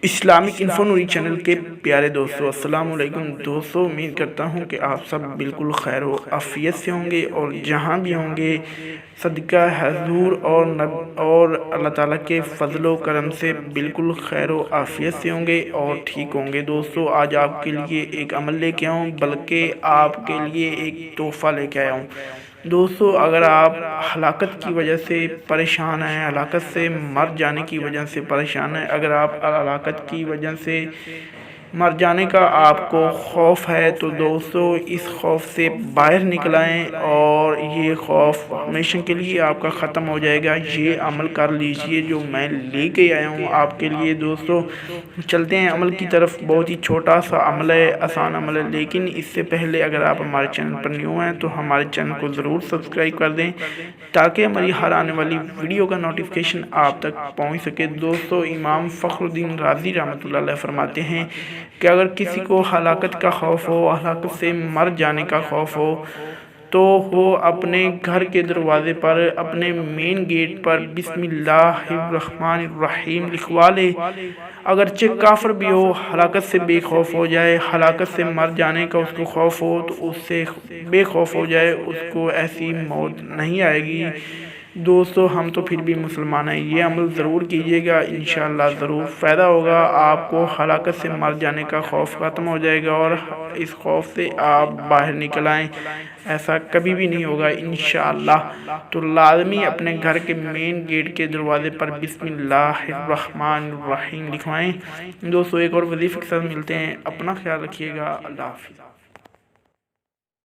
Islamic info نوری channel کے پیارے دوستو، السلام علیکم دوستو۔ امید کرتا ہوں کہ آپ سب بالکل خیر و عافیت سے ہوں گے اور جہاں بھی ہوں گے صدقہ حضور اور اللہ تعالیٰ کے فضل و کرم سے بالکل خیر و عافیت سے ہوں گے اور ٹھیک ہوں گے۔ دوستو آج آپ کے لیے ایک عمل لے کے آؤں، بلکہ آپ کے لیے ایک تحفہ لے کے آیا ہوں۔ دوستو اگر آپ ہلاکت کی وجہ سے پریشان ہیں، ہلاکت سے مر جانے کی وجہ سے پریشان ہیں، اگر آپ ہلاکت کی وجہ سے مر جانے کا آپ کو خوف ہے تو دوستو اس خوف سے باہر نکل آئیں اور یہ خوف ہمیشہ کے لیے آپ کا ختم ہو جائے گا۔ یہ عمل کر لیجئے جو میں لے کے آیا ہوں آپ کے لیے۔ دوستو چلتے ہیں عمل کی طرف۔ بہت ہی چھوٹا سا عمل ہے، آسان عمل ہے، لیکن اس سے پہلے اگر آپ ہمارے چینل پر نیو ہیں تو ہمارے چینل کو ضرور سبسکرائب کر دیں تاکہ ہماری ہر آنے والی ویڈیو کا نوٹیفیکیشن آپ تک پہنچ سکے۔ دوستو امام فخر الدین رازی رحمۃ اللہ علیہ فرماتے ہیں کہ اگر کسی کو ہلاکت کا خوف ہو، ہلاکت سے مر جانے کا خوف ہو، تو وہ اپنے گھر کے دروازے پر، اپنے مین گیٹ پر بسم اللہ الرحمن الرحیم لکھوا لے۔ اگرچہ کافر بھی ہو، ہلاکت سے بے خوف ہو جائے، ہلاکت سے مر جانے کا اس کو خوف ہو تو اس سے بے خوف ہو جائے، اس کو ایسی موت نہیں آئے گی۔ دوستو ہم تو پھر بھی مسلمان ہیں، یہ عمل ضرور کیجئے گا، انشاءاللہ ضرور فائدہ ہوگا۔ آپ کو ہلاکت سے مر جانے کا خوف ختم ہو جائے گا اور اس خوف سے آپ باہر نکل آئیں۔ ایسا کبھی بھی نہیں ہوگا انشاءاللہ۔ تو لازمی اپنے گھر کے مین گیٹ کے دروازے پر بسم اللہ الرحمن الرحیم لکھوائیں۔ دوستو ایک اور وظیفے کے ساتھ ملتے ہیں، اپنا خیال رکھیے گا، اللہ حافظ۔